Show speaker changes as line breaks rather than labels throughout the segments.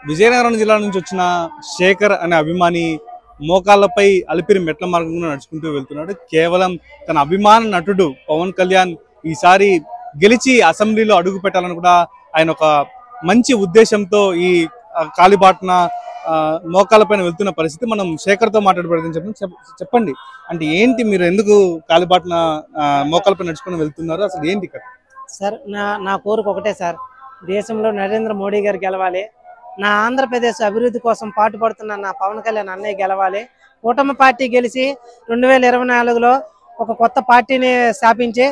విజయనగరం జిల్లా నుంచి వచ్చిన శేఖర్ అనే అభిమాని మోకాళ్ళపై అలిపిరి మెట్ల మార్గంలో నడుచుకుంటూ వెళ్తున్నాడు. కేవలం తన అభిమాన నటుడు పవన్ కళ్యాణ్ ఈసారి గెలిచి అసెంబ్లీలో అడుగు పెట్టాలని కూడా ఆయన ఒక మంచి ఉద్దేశంతో ఈ కాలిబాటన మోకాళ్ళపైన వెళ్తున్న పరిస్థితి. మనం శేఖర్తో మాట్లాడబడదని చెప్పండి. అంటే ఏంటి, మీరు ఎందుకు కాలిబాటన మోకాళ్ళపై నడుచుకుని వెళ్తున్నారు, అసలు ఏంటి ఇక్కడ?
సార్, నా కోరిక ఒకటే సార్, దేశంలో నరేంద్ర మోడీ గారు గెలవాలి. నా ఆంధ్రప్రదేశ్ అభివృద్ధి కోసం పాటుపడుతున్న నా పవన్ కళ్యాణ్ అన్నయ్య గెలవాలి. కూటమి పార్టీ గెలిచి 2024లో ఒక కొత్త పార్టీని స్థాపించి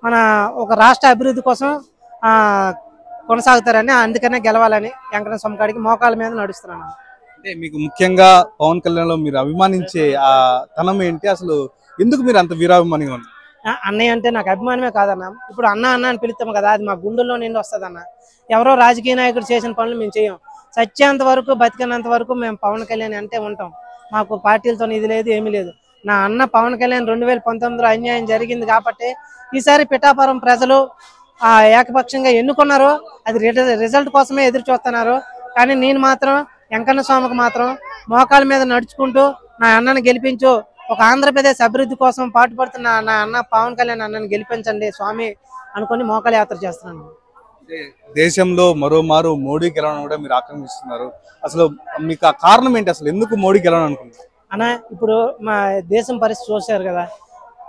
మన ఒక రాష్ట్ర అభివృద్ధి కోసం కొనసాగుతారని, అందుకనే గెలవాలని వెంకటేశ్వర స్వామి కాడికి మోకాళ్ళ మీద నడుస్తున్నాను.
అంటే మీకు ముఖ్యంగా పవన్ కళ్యాణ్ లో మీరు అభిమానించే ఆ తనం ఏంటి, అసలు ఎందుకు మీరు అంత వీరాభిమానిగా ఉన్నారు?
అన్నయ్య అంటే నాకు అభిమానమే కాదన్న, ఇప్పుడు అన్న అన్న అని పిలుస్తాం కదా, అది మా గుండెల్లో నిండి వస్తుంది అన్న. ఎవరో రాజకీయ నాయకుడు చేసిన పనులు మేము చేయం. సత్యేంత వరకు, బతికినంత వరకు మేము పవన్ కళ్యాణ్ అంటే ఉంటాం. మాకు పార్టీలతో ఇది లేదు, ఏమీ లేదు. నా అన్న పవన్ కళ్యాణ్ 2019లో అన్యాయం జరిగింది కాబట్టి ఈసారి పిఠాపురం ప్రజలు ఏకపక్షంగా ఎన్నుకున్నారు. అది రిజల్ట్ కోసమే ఎదురు చూస్తున్నారు. కానీ నేను మాత్రం వెంకన్న స్వామికి మాత్రం మోకాళ్ళ మీద నడుచుకుంటూ నా అన్నను గెలిపించు, ఒక ఆంధ్రప్రదేశ్ అభివృద్ధి కోసం పాటుపడుతున్న నా అన్న పవన్ కళ్యాణ్ అన్నను గెలిపించండి స్వామి అనుకుని మోకాళ్ళ యాత్ర చేస్తున్నాను.
దేశంలో మరోమారు మోడీ గెలవడం కూడా మీరు ఆక్రమిస్తున్నారు. అసలు మీకు ఆ కారణం ఏంటి, అసలు ఎందుకు మోడీ గెలవడం అనుకుంటున్నారు?
అన్న, ఇప్పుడు మా దేశం పరిస్థితి చూశారు కదా,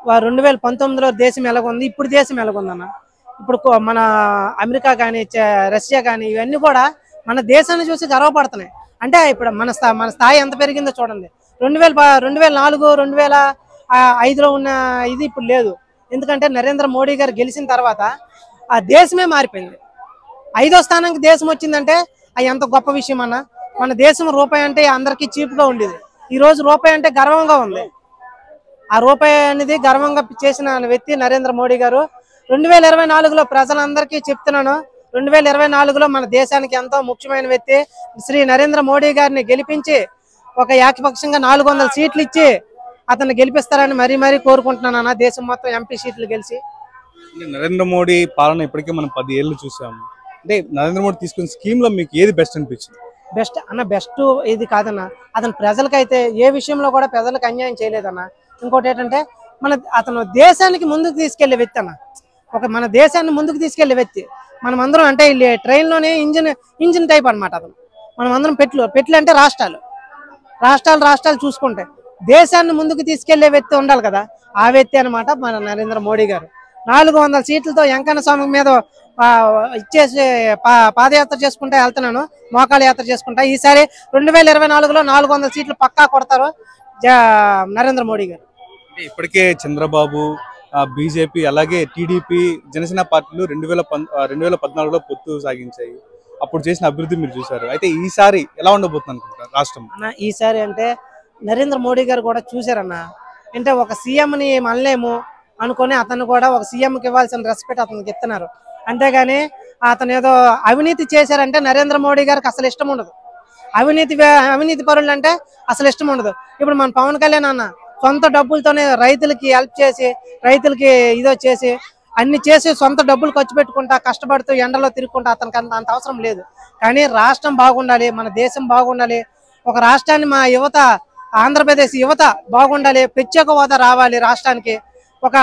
2019లో దేశం ఎలాగుంది, ఇప్పుడు దేశం ఎలాగుందన్న. ఇప్పుడు మన అమెరికా కానీ రష్యా కానీ ఇవన్నీ కూడా మన దేశాన్ని చూసి గర్వపడుతున్నాయి. అంటే ఇప్పుడు మన స్థాయి ఎంత పెరిగిందో చూడండి. 2004, 2005లో ఉన్న ఇది ఇప్పుడు లేదు. ఎందుకంటే నరేంద్ర మోడీ గారు గెలిచిన తర్వాత ఆ దేశమే మారిపోయింది. 5వ స్థానానికి దేశం వచ్చిందంటే అది ఎంత గొప్ప విషయం అన్న. మన దేశం రూపాయి అంటే అందరికీ చీప్గా ఉండేది. ఈ రోజు రూపాయి అంటే గర్వంగా ఉంది. ఆ రూపాయి అనేది గర్వంగా చేసిన వ్యక్తి నరేంద్ర మోడీ గారు. 2024లో ప్రజలందరికీ చెప్తున్నాను, 2024లో మన దేశానికి ఎంతో ముఖ్యమైన వ్యక్తి శ్రీ నరేంద్ర మోడీ గారిని గెలిపించి ఒక ఏకపక్షంగా 400 సీట్లు ఇచ్చి అతన్ని గెలిపిస్తారని మరీ కోరుకుంటున్నాను అన్న. దేశం మొత్తం ఎంపీ సీట్లు గెలిచి.
నరేంద్ర మోడీ పాలన ఇప్పటికే మనం 10 ఏళ్ళు చూసాము. అంటే నరేంద్ర మోడీ తీసుకున్న స్కీమ్ లో మీకు ఏది బెస్ట్ అనిపించింది?
బెస్ట్ ఇది కాదన్న, అతను ప్రజలకైతే ఏ విషయంలో కూడా ప్రజలకు అన్యాయం చేయలేదన్న. ఇంకోటి ఏంటంటే అతను దేశానికి ముందుకు తీసుకెళ్లే వ్యక్తి అన్న. మన దేశాన్ని ముందుకు తీసుకెళ్లే వ్యక్తి. మనం అందరం అంటే ట్రైన్లోనే ఇంజిన్ టైప్ అనమాట అతను. మనం అందరం పెట్లు అంటే రాష్ట్రాలు చూసుకుంటే దేశాన్ని ముందుకు తీసుకెళ్లే వ్యక్తి ఉండాలి కదా, ఆ వ్యక్తి అనమాట మన నరేంద్ర మోడీ గారు. 400 సీట్లతో వెంకన్న స్వామి మీద ఇచ్చేసి పాదయాత్ర చేసుకుంటా వెళ్తున్నాను, మోకాళ్ళ యాత్ర చేసుకుంటా. ఈసారి 2024లో 400 సీట్లు పక్కా కొడతారు నరేంద్ర మోడీ గారు.
ఇప్పటికే చంద్రబాబు, బీజేపీ, అలాగే టీడీపీ, జనసేన పార్టీలు 2014లో పొత్తు సాగించాయి. అప్పుడు చేసిన అభివృద్ధి మీరు చూసారు. అయితే ఈసారి ఎలా ఉండబోతుంది అనుకుంటారు రాష్ట్రం?
ఈసారి అంటే నరేంద్ర మోడీ గారు కూడా చూసారన్న, అంటే ఒక సీఎంని మనలేము అనుకొని అతను కూడా ఒక సీఎంకి ఇవ్వాల్సిన రెస్పెక్ట్ అతనికి ఇస్తున్నారు. అంతేగాని అతను ఏదో అవినీతి చేశారంటే నరేంద్ర మోడీ గారికి అసలు ఇష్టం ఉండదు. అవినీతి పరులు అంటే అసలు ఇష్టం ఉండదు. ఇప్పుడు మన పవన్ కళ్యాణ్ అన్న సొంత డబ్బులతోనే రైతులకి హెల్ప్ చేసి, రైతులకి ఇదో చేసి అన్ని చేసి సొంత డబ్బులు ఖర్చు పెట్టుకుంటా కష్టపడుతూ ఎండలో తిరుగుకుంటా అతనికి అంత అవసరం లేదు. కానీ రాష్ట్రం బాగుండాలి, మన దేశం బాగుండాలి, ఒక రాష్ట్రాన్ని మా యువత, ఆంధ్రప్రదేశ్ యువత బాగుండాలి, ప్రత్యేక హోదా రావాలి రాష్ట్రానికి, ఒక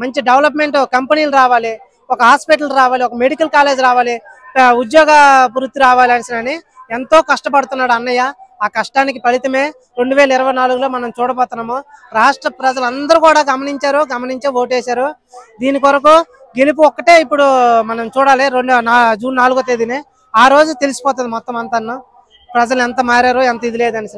మంచి డెవలప్మెంట్ కంపెనీలు రావాలి, ఒక హాస్పిటల్ రావాలి, ఒక మెడికల్ కాలేజ్ రావాలి, ఉద్యోగ వృత్తి రావాలి అని ఎంతో కష్టపడుతున్నాడు అన్నయ్య. ఆ కష్టానికి ఫలితమే 2024లో మనం చూడబోతున్నాము. రాష్ట్ర ప్రజలందరూ కూడా గమనించే ఓటేశారు. దీని కొరకు గెలుపు ఒక్కటే ఇప్పుడు మనం చూడాలి. జూన్ 4వ తేదీనే ఆ రోజు తెలిసిపోతుంది మొత్తం అంతా ప్రజలు ఎంత మారారో, ఎంత ఇది లేదని.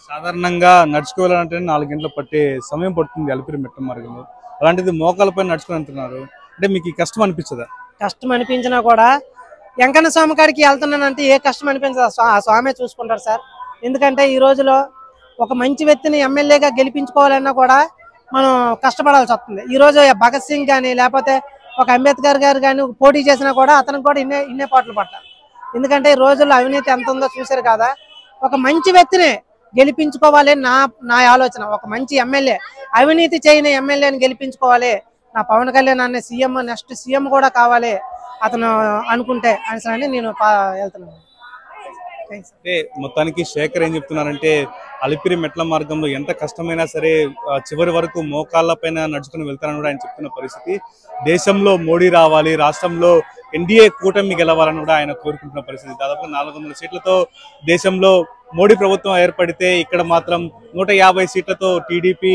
సాధారణంగా నడుచుకోవాలంటే 4 గంటలు పట్టే సమయం పడుతుంది అలిపిరి మెట్ల మార్గంలో. అలాంటిది మోకాళ్ళపై నడుచుకుని అంటున్నారు. అంటే మీకు ఈ కష్టం అనిపించదా?
కష్టం అనిపించినా కూడా వెంకన్న స్వామి కాడికి వెళ్తున్నానంటే ఏ కష్టం అనిపించదు, ఆ స్వామే చూసుకుంటారు సార్. ఎందుకంటే ఈ రోజులో ఒక మంచి వ్యక్తిని ఎమ్మెల్యేగా గెలిపించుకోవాలన్నా కూడా మనం కష్టపడాల్సి వస్తుంది. ఈ రోజు భగత్ సింగ్ కానీ లేకపోతే ఒక అంబేద్కర్ గారు కానీ పోటీ చేసినా కూడా అతనికి కూడా ఇన్నే పాటలు పట్టాలి. ఎందుకంటే ఈ రోజుల్లో అవినీతి ఎంత ఉందో చూసారు కదా. ఒక మంచి వ్యక్తిని గెలిపించుకోవాలి నా ఆలోచన. ఒక మంచి ఎమ్మెల్యే, అవినీతి చేయని ఎమ్మెల్యేని గెలిపించుకోవాలి. నా పవన్ కళ్యాణ్ అనే సీఎం, నెక్స్ట్ సీఎం కూడా కావాలి అతను అనుకుంటే అని నేను వెళ్తున్నాను.
అంటే మొత్తానికి శేఖర్ ఏం చెప్తున్నారంటే అలిపిరి మెట్ల మార్గంలో ఎంత కష్టమైనా సరే చివరి వరకు మోకాళ్ళ పైన నడుచుకుని వెళ్తారని కూడా ఆయన చెప్తున్న పరిస్థితి. దేశంలో మోడీ రావాలి, రాష్ట్రంలో ఎన్డీఏ కూటమి గెలవాలని కూడా ఆయన కోరుకుంటున్న పరిస్థితి. దాదాపు 400 సీట్లతో దేశంలో మోడీ ప్రభుత్వం ఏర్పడితే ఇక్కడ మాత్రం 150 సీట్లతో టీడీపీ,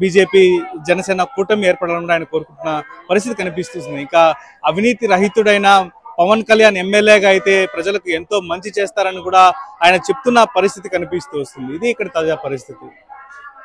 బీజేపీ, జనసేన కూటమి ఏర్పడాలని కూడా ఆయన కోరుకుంటున్న పరిస్థితి కనిపిస్తుంది. ఇంకా అవినీతి రహితుడైన పవన్ కళ్యాణ్ ఎమ్మెల్యేగా అయితే ప్రజలకు ఎంతో మంచి చేస్తారని కూడా ఆయన చెప్తున్న పరిస్థితి కనిపిస్తూ వస్తుంది. ఇది ఇక్కడ తాజా పరిస్థితి.